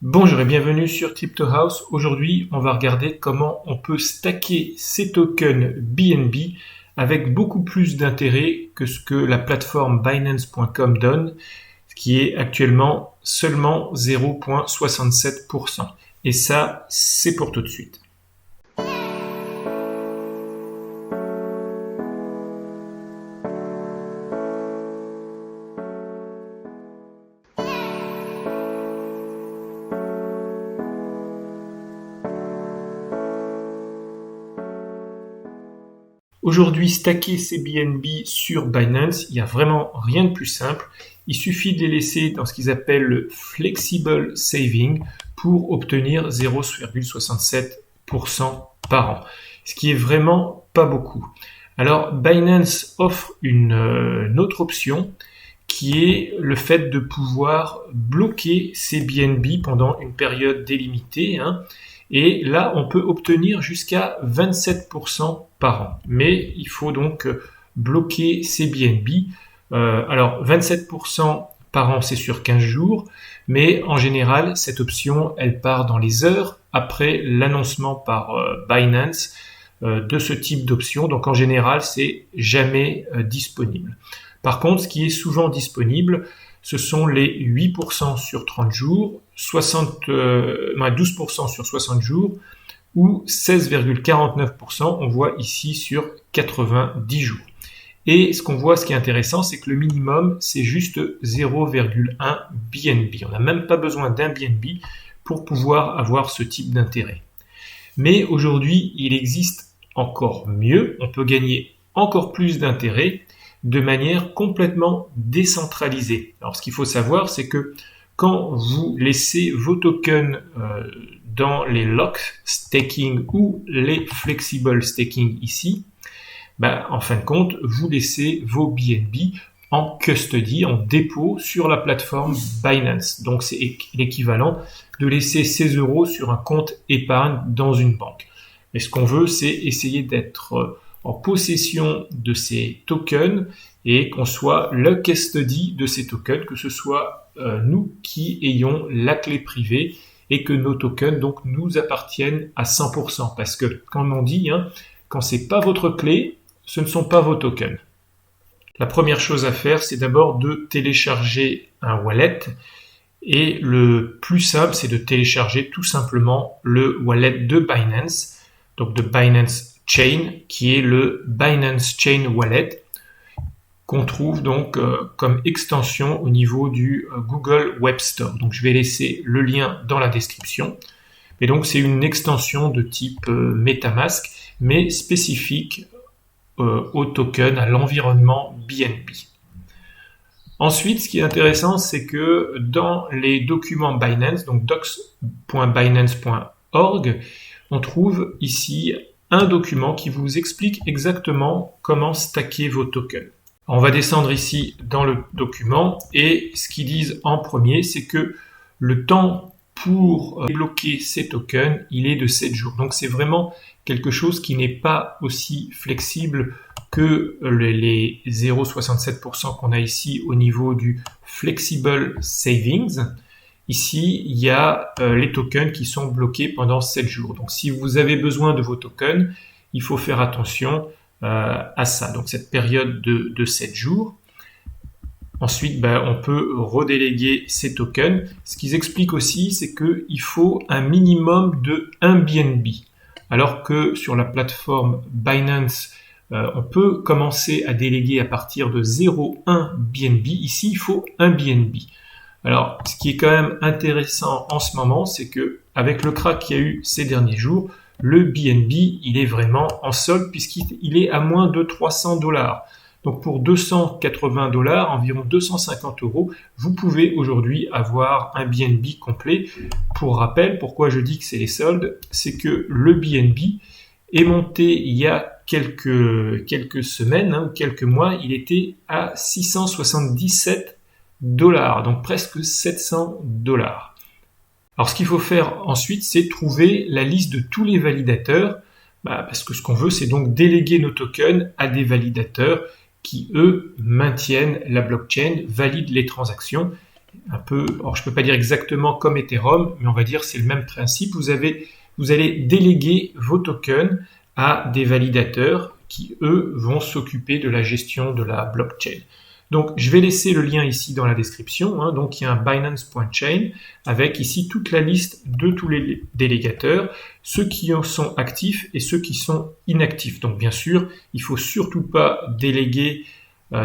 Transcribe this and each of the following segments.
Bonjour et bienvenue sur CryptoHouse. Aujourd'hui, on va regarder comment on peut stacker ces tokens BNB avec beaucoup plus d'intérêt que ce que la plateforme Binance.com donne, qui est actuellement seulement 0,67%. Et ça, c'est pour tout de suite. Aujourd'hui, stacker ces BNB sur Binance, il n'y a vraiment rien de plus simple. Il suffit de les laisser dans ce qu'ils appellent le Flexible Saving pour obtenir 0,67% par an, ce qui est vraiment pas beaucoup. Alors, Binance offre une autre option qui est le fait de pouvoir bloquer ces BNB pendant une période délimitée. Et là, on peut obtenir jusqu'à 27% par an. Mais il faut donc bloquer ces BNB. Alors, 27% par an, c'est sur 15 jours. Mais en général, cette option, elle part dans les heures après l'annoncement par Binance de ce type d'option. Donc, en général, c'est jamais disponible. Par contre, ce qui est souvent disponible, ce sont les 8% sur 30 jours, 12% sur 60 jours ou 16,49%, on voit ici sur 90 jours. Et ce qu'on voit, ce qui est intéressant, c'est que le minimum, c'est juste 0,1 BNB. On n'a même pas besoin d'un BNB pour pouvoir avoir ce type d'intérêt. Mais aujourd'hui, il existe encore mieux. On peut gagner encore plus d'intérêt de manière complètement décentralisée. Alors, ce qu'il faut savoir, c'est que quand vous laissez vos tokens dans les lock staking ou les flexible staking ici, en fin de compte, vous laissez vos BNB en custody, en dépôt sur la plateforme Binance. Donc, c'est l'équivalent de laisser ses euros sur un compte épargne dans une banque. Mais ce qu'on veut, c'est essayer d'être en possession de ces tokens et qu'on soit le custody de ces tokens, que ce soit nous qui ayons la clé privée et que nos tokens donc nous appartiennent à 100%. Parce que, comme on dit, quand c'est pas votre clé, ce ne sont pas vos tokens. La première chose à faire, c'est d'abord de télécharger un wallet. Et le plus simple, c'est de télécharger tout simplement le wallet de Binance, donc de Binance Chain, qui est le Binance Chain Wallet, qu'on trouve donc comme extension au niveau du Google Web Store. Donc je vais laisser le lien dans la description. Mais donc c'est une extension de type MetaMask, mais spécifique au token, à l'environnement BNB. Ensuite, ce qui est intéressant, c'est que dans les documents Binance, donc docs.binance.org, on trouve ici un document qui vous explique exactement comment stacker vos tokens. On va descendre ici dans le document et ce qu'ils disent en premier, c'est que le temps pour débloquer ces tokens, il est de 7 jours. Donc c'est vraiment quelque chose qui n'est pas aussi flexible que les 0,67% qu'on a ici au niveau du Flexible Savings. Ici, il y a les tokens qui sont bloqués pendant 7 jours. Donc, si vous avez besoin de vos tokens, il faut faire attention à ça. Donc, cette période de 7 jours. Ensuite, on peut redéléguer ces tokens. Ce qu'ils expliquent aussi, c'est qu'il faut un minimum de 1 BNB. Alors que sur la plateforme Binance, on peut commencer à déléguer à partir de 0,1 BNB. Ici, il faut 1 BNB. Alors, ce qui est quand même intéressant en ce moment, c'est que avec le crack qu'il y a eu ces derniers jours, le BNB, il est vraiment en solde puisqu'il est à moins de $300. Donc pour $280, environ 250 €, vous pouvez aujourd'hui avoir un BNB complet. Pour rappel, pourquoi je dis que c'est les soldes, c'est que le BNB est monté il y a quelques semaines ou quelques mois, il était à 677 $, donc presque 700 $. Alors ce qu'il faut faire ensuite, c'est trouver la liste de tous les validateurs, parce que ce qu'on veut, c'est donc déléguer nos tokens à des validateurs qui, eux, maintiennent la blockchain, valident les transactions un peu, alors je peux pas dire exactement comme Ethereum, mais on va dire c'est le même principe. Vous allez déléguer vos tokens à des validateurs qui, eux, vont s'occuper de la gestion de la blockchain. Donc, je vais laisser le lien ici dans la description. Hein. Donc, il y a un Binance.chain avec ici toute la liste de tous les délégateurs, ceux qui en sont actifs et ceux qui sont inactifs. Donc, bien sûr, il ne faut surtout pas déléguer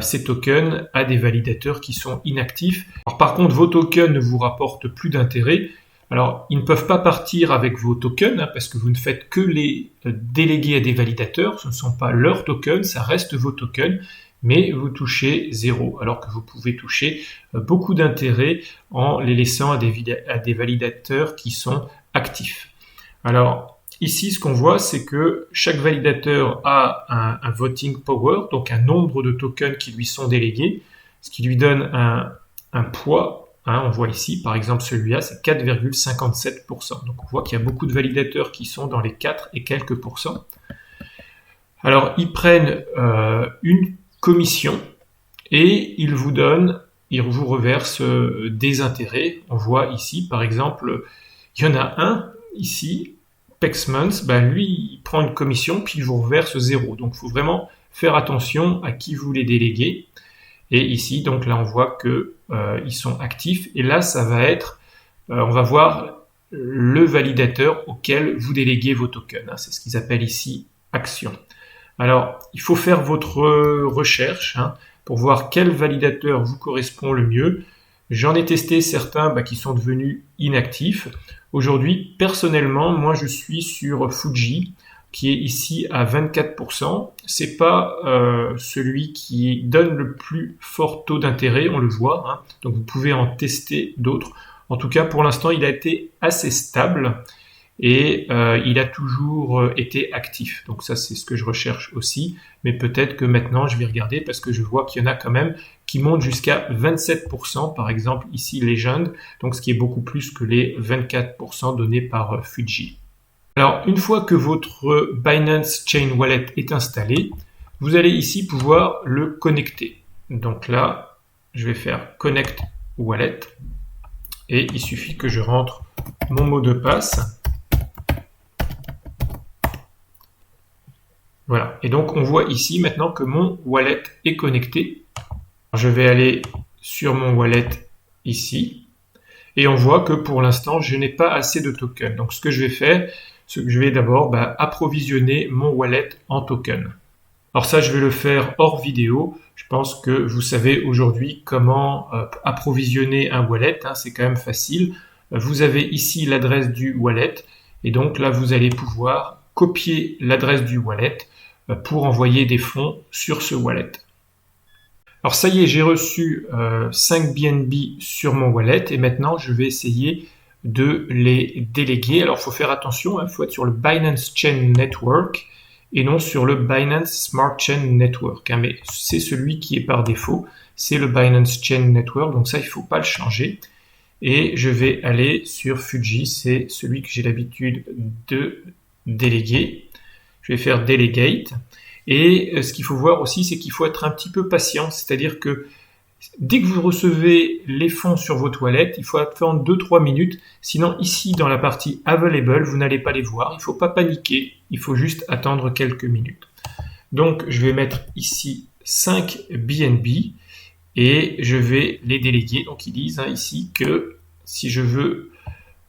ces tokens à des validateurs qui sont inactifs. Alors, par contre, vos tokens ne vous rapportent plus d'intérêt. Alors, ils ne peuvent pas partir avec vos tokens, hein, parce que vous ne faites que les déléguer à des validateurs. Ce ne sont pas leurs tokens, ça reste vos tokens, mais vous touchez 0, alors que vous pouvez toucher beaucoup d'intérêt en les laissant à des validateurs qui sont actifs. Alors, ici, ce qu'on voit, c'est que chaque validateur a un voting power, donc un nombre de tokens qui lui sont délégués, ce qui lui donne un poids. Hein, on voit ici, par exemple, celui-là, c'est 4,57%. Donc, on voit qu'il y a beaucoup de validateurs qui sont dans les 4 et quelques pourcents. Alors, ils prennent une commission et ils vous reversent des intérêts. On voit ici, par exemple, il y en a un ici, Pexmans, lui, il prend une commission puis il vous reverse 0. Donc, il faut vraiment faire attention à qui vous les déléguez. Et ici, donc là, on voit que ils sont actifs. Et là, ça va être, on va voir le validateur auquel vous déléguez vos tokens. Hein. C'est ce qu'ils appellent ici action. Alors, il faut faire votre recherche pour voir quel validateur vous correspond le mieux. J'en ai testé certains qui sont devenus inactifs. Aujourd'hui, personnellement, moi, je suis sur Fuji, qui est ici à 24%. C'est pas celui qui donne le plus fort taux d'intérêt, on le voit. Hein. Donc, vous pouvez en tester d'autres. En tout cas, pour l'instant, il a été assez stable. Et il a toujours été actif. Donc ça, c'est ce que je recherche aussi. Mais peut-être que maintenant, je vais regarder parce que je vois qu'il y en a quand même qui montent jusqu'à 27%. Par exemple, ici, Legend. Donc ce qui est beaucoup plus que les 24% donnés par Fuji. Alors, une fois que votre Binance Chain Wallet est installé, vous allez ici pouvoir le connecter. Donc là, je vais faire Connect Wallet. Et il suffit que je rentre mon mot de passe. Voilà, et donc on voit ici maintenant que mon wallet est connecté. Je vais aller sur mon wallet ici, et on voit que pour l'instant, je n'ai pas assez de tokens. Donc ce que je vais faire, c'est que je vais d'abord approvisionner mon wallet en tokens. Alors ça, je vais le faire hors vidéo. Je pense que vous savez aujourd'hui comment approvisionner un wallet. Hein, c'est quand même facile. Vous avez ici l'adresse du wallet, et donc là, vous allez pouvoir copier l'adresse du wallet pour envoyer des fonds sur ce wallet. Alors ça y est, j'ai reçu 5 BNB sur mon wallet et maintenant je vais essayer de les déléguer. Alors il faut faire attention, il faut être sur le Binance Chain Network et non sur le Binance Smart Chain Network. Mais c'est celui qui est par défaut, c'est le Binance Chain Network, donc ça il ne faut pas le changer. Et je vais aller sur Fuji, c'est celui que j'ai l'habitude de déléguer. Je vais faire Delegate. Et ce qu'il faut voir aussi, c'est qu'il faut être un petit peu patient. C'est-à-dire que dès que vous recevez les fonds sur vos toilettes, il faut attendre 2-3 minutes. Sinon, ici, dans la partie Available, vous n'allez pas les voir. Il ne faut pas paniquer. Il faut juste attendre quelques minutes. Donc, je vais mettre ici 5 BNB et je vais les déléguer. Donc, ils disent ici que si je veux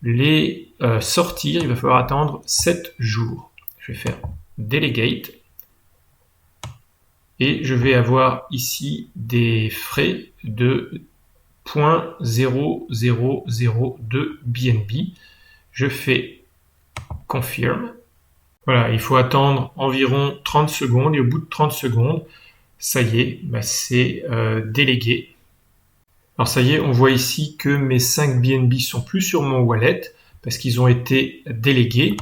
les sortir, il va falloir attendre 7 jours. Je vais faire Delegate. Et je vais avoir ici des frais de 0.0002 BNB. Je fais Confirm. Voilà, il faut attendre environ 30 secondes et au bout de 30 secondes, ça y est, c'est délégué. Alors ça y est, on voit ici que mes 5 BNB sont plus sur mon wallet parce qu'ils ont été délégués.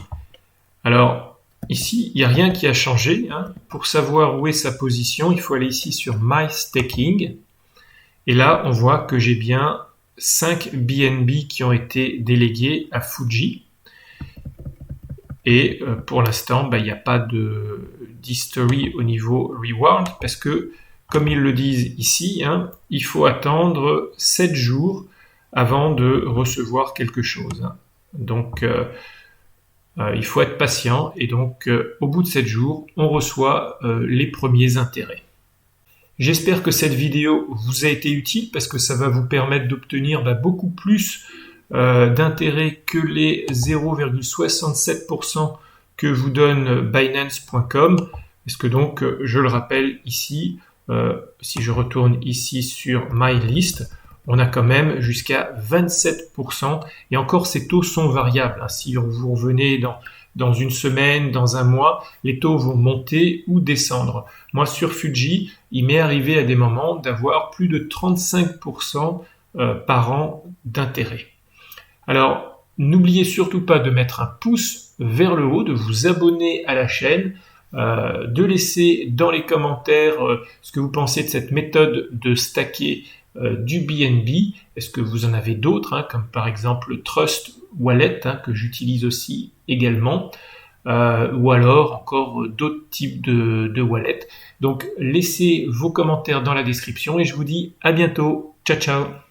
Alors, ici, il n'y a rien qui a changé. Pour savoir où est sa position, il faut aller ici sur My Staking. Et là, on voit que j'ai bien 5 BNB qui ont été délégués à Fuji. Et pour l'instant, il n'y a pas d'history au niveau reward parce que, comme ils le disent ici, il faut attendre 7 jours avant de recevoir quelque chose. Donc, il faut être patient et donc au bout de 7 jours, on reçoit les premiers intérêts. J'espère que cette vidéo vous a été utile parce que ça va vous permettre d'obtenir beaucoup plus d'intérêts que les 0,67% que vous donne Binance.com. Parce que donc, je le rappelle ici, si je retourne ici sur My List, on a quand même jusqu'à 27%. Et encore, ces taux sont variables. Si vous revenez dans une semaine, dans un mois, les taux vont monter ou descendre. Moi, sur Fuji, il m'est arrivé à des moments d'avoir plus de 35% par an d'intérêt. Alors, n'oubliez surtout pas de mettre un pouce vers le haut, de vous abonner à la chaîne, de laisser dans les commentaires ce que vous pensez de cette méthode de stacker du BNB. Est-ce que vous en avez d'autres, comme par exemple Trust Wallet, que j'utilise aussi également, ou alors encore d'autres types de wallets. Donc laissez vos commentaires dans la description et je vous dis à bientôt. Ciao ciao.